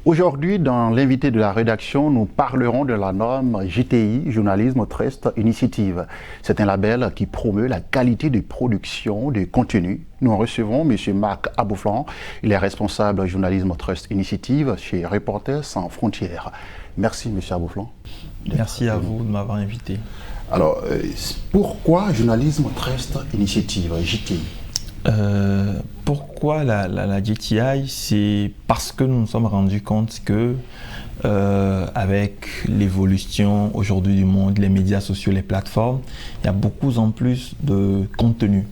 Aujourd'hui, dans l'invité de la rédaction, nous parlerons de la norme JTI, Journalisme Trust Initiative. C'est un label qui promeut la qualité de production de contenu. Nous en recevons M. Marc Abouflan. Il est responsable Journalisme Trust Initiative chez Reporters sans frontières. Merci M. Abouflan. Merci à vous de m'avoir invité. Alors, pourquoi Journalisme Trust Initiative, JTI? Pourquoi la JTI? C'est parce que nous nous sommes rendus compte que avec l'évolution aujourd'hui du monde, les médias sociaux, les plateformes, il y a beaucoup en plus de contenu,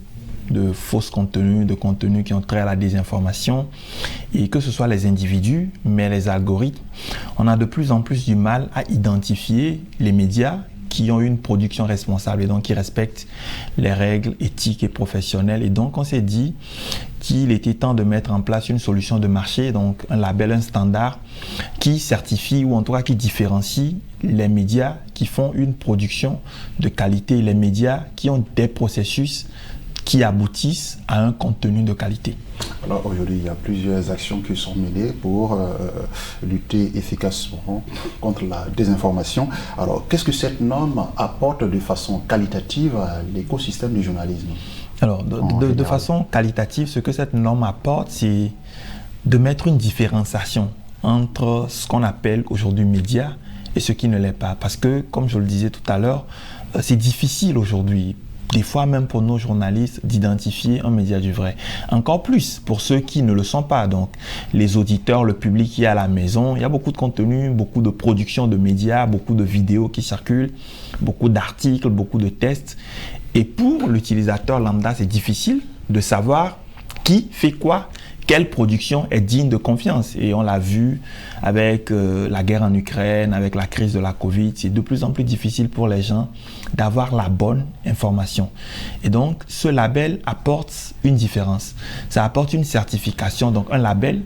de fausses contenus, de contenus qui ont trait à la désinformation, et que ce soit les individus, mais les algorithmes, on a de plus en plus du mal à identifier les médias qui ont une production responsable et donc qui respectent les règles éthiques et professionnelles. Et donc, on s'est dit qu'il était temps de mettre en place une solution de marché, donc un label, un standard qui certifie ou en tout cas qui différencie les médias qui font une production de qualité, les médias qui ont des processus qui aboutissent à un contenu de qualité. Alors aujourd'hui, il y a plusieurs actions qui sont menées pour lutter efficacement contre la désinformation. Alors, qu'est-ce que cette norme apporte de façon qualitative à l'écosystème du journalisme? Alors, de façon qualitative, ce que cette norme apporte, c'est de mettre une différenciation entre ce qu'on appelle aujourd'hui médias et ce qui ne l'est pas. Parce que, comme je le disais tout à l'heure, c'est difficile aujourd'hui, des fois même pour nos journalistes, d'identifier un média du vrai. Encore plus pour ceux qui ne le sont pas. Donc, les auditeurs, le public qui est à la maison, il y a beaucoup de contenu, beaucoup de production de médias, beaucoup de vidéos qui circulent, beaucoup d'articles, beaucoup de tests. Et pour l'utilisateur lambda, c'est difficile de savoir qui fait quoi, quelle production est digne de confiance. Et on l'a vu avec la guerre en Ukraine, avec la crise de la Covid, c'est de plus en plus difficile pour les gens d'avoir la bonne information. Et donc, ce label apporte une différence. Ça apporte une certification, donc un label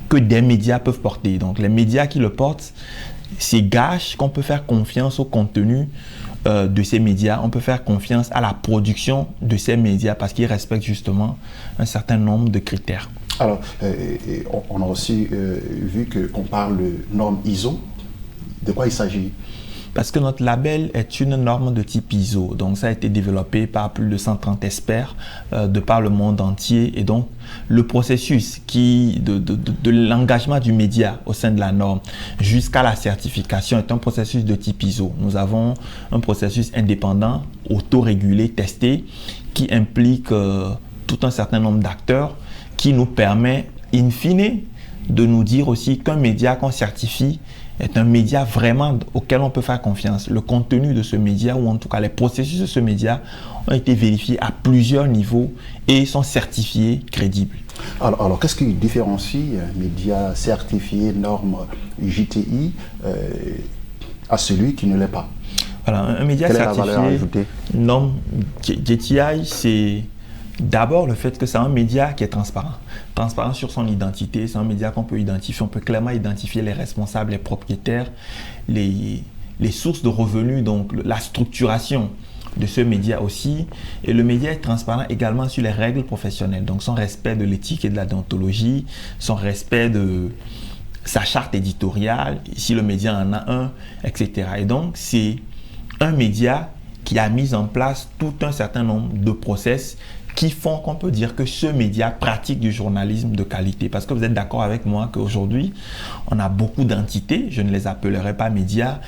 que des médias peuvent porter. Donc, les médias qui le portent, c'est gage qu'on peut faire confiance au contenu de ces médias, on peut faire confiance à la production de ces médias parce qu'ils respectent justement un certain nombre de critères. Alors, on a aussi vu qu'on parle de norme ISO. De quoi il s'agit? Parce que notre label est une norme de type ISO. Donc, ça a été développé par plus de 130 experts de par le monde entier. Et donc, le processus de l'engagement du média au sein de la norme jusqu'à la certification est un processus de type ISO. Nous avons un processus indépendant, autorégulé, testé, qui implique tout un certain nombre d'acteurs qui nous permet, in fine, de nous dire aussi qu'un média qu'on certifie est un média vraiment auquel on peut faire confiance. Le contenu de ce média, ou en tout cas les processus de ce média, ont été vérifiés à plusieurs niveaux et sont certifiés crédibles. Alors qu'est-ce qui différencie un média certifié norme JTI à celui qui ne l'est pas? Voilà, un média certifié norme JTI, c'est d'abord le fait que c'est un média qui est transparent. Transparent sur son identité, c'est un média qu'on peut identifier, on peut clairement identifier les responsables, les propriétaires, les sources de revenus, donc la structuration de ce média aussi. Et le média est transparent également sur les règles professionnelles, donc son respect de l'éthique et de la déontologie, son respect de sa charte éditoriale, si le média en a un, etc. Et donc, c'est un média qui a mis en place tout un certain nombre de process qui font qu'on peut dire que ce média pratique du journalisme de qualité. Parce que vous êtes d'accord avec moi qu'aujourd'hui, on a beaucoup d'entités, je ne les appellerai pas médias,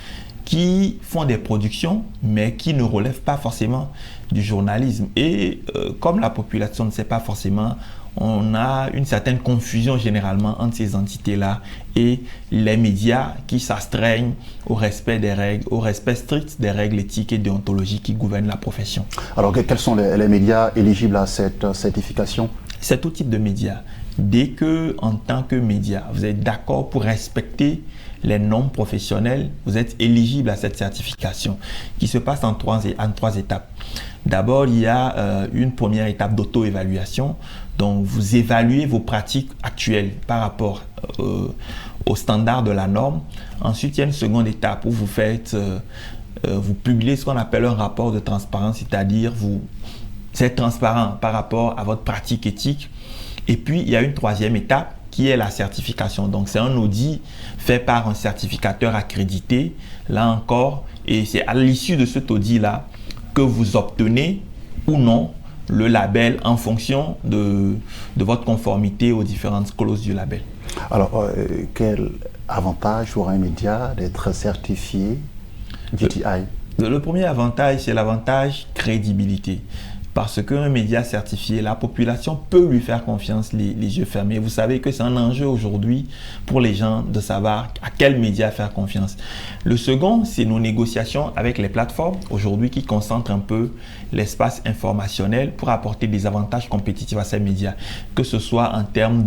qui font des productions, mais qui ne relèvent pas forcément du journalisme. Et comme la population ne sait pas forcément, on a une certaine confusion généralement entre ces entités-là et les médias qui s'astreignent au respect des règles, au respect strict des règles éthiques et déontologiques qui gouvernent la profession. Alors, quels sont les médias éligibles à cette certification? C'est tout type de médias. Dès que, en tant que média, vous êtes d'accord pour respecter les normes professionnelles, vous êtes éligible à cette certification qui se passe en trois étapes. D'abord, il y a une première étape d'auto-évaluation. Donc, vous évaluez vos pratiques actuelles par rapport au standard de la norme. Ensuite, il y a une seconde étape où vous publiez ce qu'on appelle un rapport de transparence, c'est-à-dire vous êtes transparent par rapport à votre pratique éthique. Et puis, il y a une troisième étape qui est la certification. Donc, c'est un audit fait par un certificateur accrédité, là encore, et c'est à l'issue de cet audit-là que vous obtenez ou non le label en fonction de votre conformité aux différentes clauses du label. Alors, quel avantage pour un média d'être certifié JTI? Le premier avantage, c'est l'avantage crédibilité. Parce qu'un média certifié, la population peut lui faire confiance les yeux fermés. Vous savez que c'est un enjeu aujourd'hui pour les gens de savoir à quel média faire confiance. Le second, c'est nos négociations avec les plateformes aujourd'hui qui concentrent un peu l'espace informationnel pour apporter des avantages compétitifs à ces médias, que ce soit en termes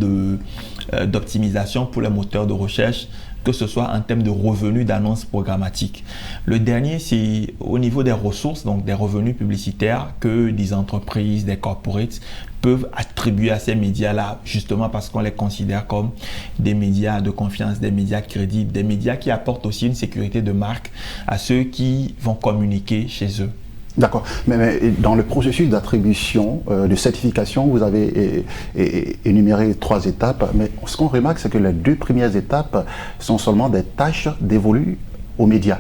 d'optimisation pour les moteurs de recherche, que ce soit en termes de revenus d'annonces programmatiques. Le dernier, c'est au niveau des ressources, donc des revenus publicitaires que des entreprises, des corporates peuvent attribuer à ces médias-là, justement parce qu'on les considère comme des médias de confiance, des médias crédibles, des médias qui apportent aussi une sécurité de marque à ceux qui vont communiquer chez eux. D'accord. Mais dans le processus d'attribution, de certification, vous avez énuméré 3 étapes. Mais ce qu'on remarque, c'est que les 2 premières étapes sont seulement des tâches dévolues aux médias.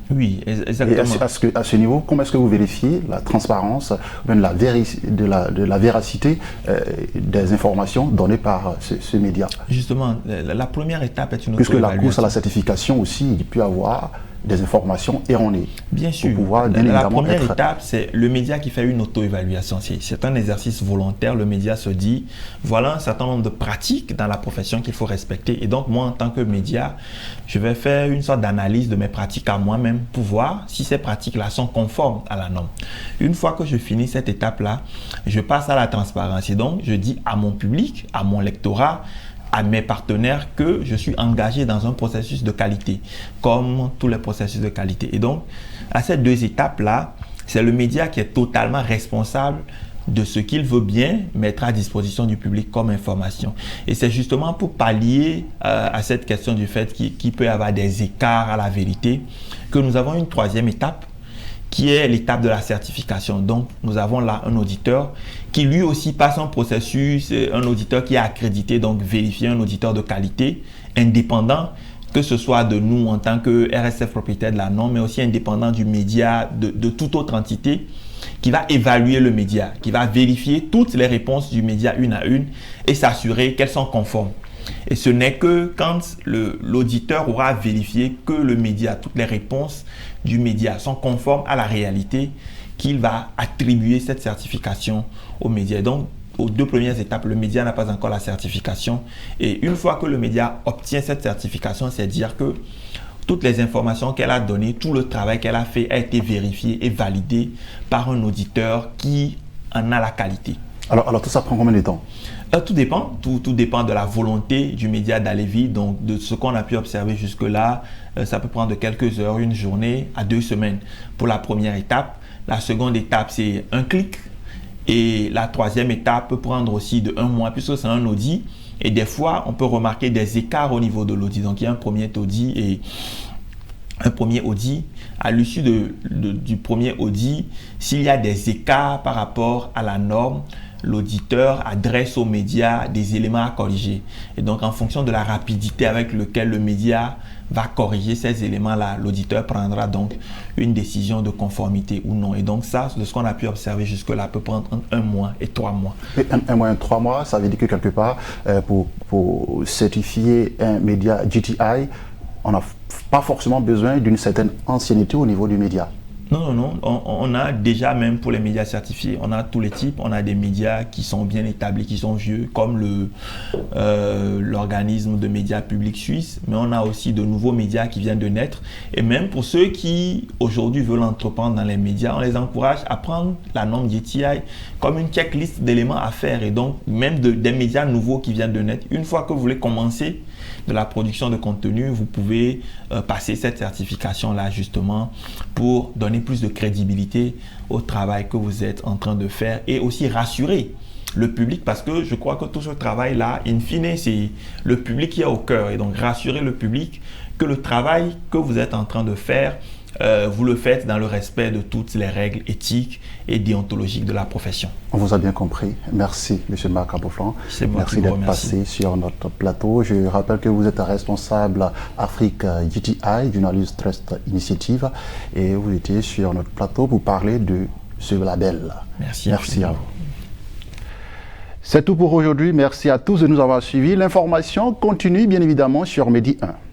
Oui, exactement. Et à ce niveau, comment est-ce que vous vérifiez la transparence, même de la véracité des informations données par ce média? Justement, la première étape est une puisque la course à la certification aussi, il peut y avoir des informations erronées. Bien sûr. La première étape, c'est le média qui fait une auto-évaluation. C'est un exercice volontaire. Le média se dit, voilà un certain nombre de pratiques dans la profession qu'il faut respecter. Et donc, moi, en tant que média, je vais faire une sorte d'analyse de mes pratiques à moi-même pour voir si ces pratiques-là sont conformes à la norme. Une fois que je finis cette étape-là, je passe à la transparence. Et donc, je dis à mon public, à mon lectorat, à mes partenaires que je suis engagé dans un processus de qualité, comme tous les processus de qualité. Et donc, à ces 2 étapes-là, c'est le média qui est totalement responsable de ce qu'il veut bien mettre à disposition du public comme information. Et c'est justement pour pallier à cette question du fait qu'il peut y avoir des écarts à la vérité que nous avons une 3e étape qui est l'étape de la certification. Donc, nous avons là un auditeur qui lui aussi passe un processus, un auditeur qui est accrédité, donc vérifié, un auditeur de qualité, indépendant, que ce soit de nous en tant que RSF propriétaire de la norme, mais aussi indépendant du média, de toute autre entité, qui va évaluer le média, qui va vérifier toutes les réponses du média une à une et s'assurer qu'elles sont conformes. Et ce n'est que quand l'auditeur aura vérifié que le média, toutes les réponses du média sont conformes à la réalité, qu'il va attribuer cette certification au média. Donc, aux 2 premières étapes, le média n'a pas encore la certification. Et une fois que le média obtient cette certification, c'est dire que toutes les informations qu'elle a données, tout le travail qu'elle a fait a été vérifié et validé par un auditeur qui en a la qualité. Alors tout ça prend combien de temps? Tout dépend. Tout dépend de la volonté du média d'aller vite. Donc, de ce qu'on a pu observer jusque-là, ça peut prendre de quelques heures, une journée à 2 semaines pour la première étape. La seconde étape, c'est un clic. Et la 3e étape peut prendre aussi de 1 mois, puisque c'est un audit. Et des fois, on peut remarquer des écarts au niveau de l'audit. Donc, il y a un premier audit et un premier audit. À l'issue du premier audit, s'il y a des écarts par rapport à la norme, l'auditeur adresse aux médias des éléments à corriger. Et donc, en fonction de la rapidité avec laquelle le média va corriger ces éléments-là, l'auditeur prendra donc une décision de conformité ou non. Et donc, ça, de ce qu'on a pu observer jusque-là, peut prendre entre 1 mois et 3 mois. Et 1 mois et 3 mois, ça veut dire que quelque part, pour certifier un média JTI, on n'a pas forcément besoin d'une certaine ancienneté au niveau du média. Non. On a déjà, même pour les médias certifiés, on a tous les types. On a des médias qui sont bien établis, qui sont vieux, comme l'organisme de médias publics suisse. Mais on a aussi de nouveaux médias qui viennent de naître. Et même pour ceux qui, aujourd'hui, veulent entreprendre dans les médias, on les encourage à prendre la norme JTI comme une checklist d'éléments à faire. Et donc, même des médias nouveaux qui viennent de naître, une fois que vous voulez commencer de la production de contenu, vous pouvez passer cette certification-là justement pour donner plus de crédibilité au travail que vous êtes en train de faire et aussi rassurer le public, parce que je crois que tout ce travail-là, in fine, c'est le public qui est au cœur. Et donc, rassurer le public que le travail que vous êtes en train de faire vous le faites dans le respect de toutes les règles éthiques et déontologiques de la profession. On vous a bien compris. Merci, M. Marc Aboflan. Merci d'être passé sur notre plateau. Je rappelle que vous êtes responsable Afrique JTI, Journalist Trust Initiative, et vous étiez sur notre plateau pour parler de ce label. Merci à vous. C'est tout pour aujourd'hui. Merci à tous de nous avoir suivis. L'information continue bien évidemment sur Medi 1.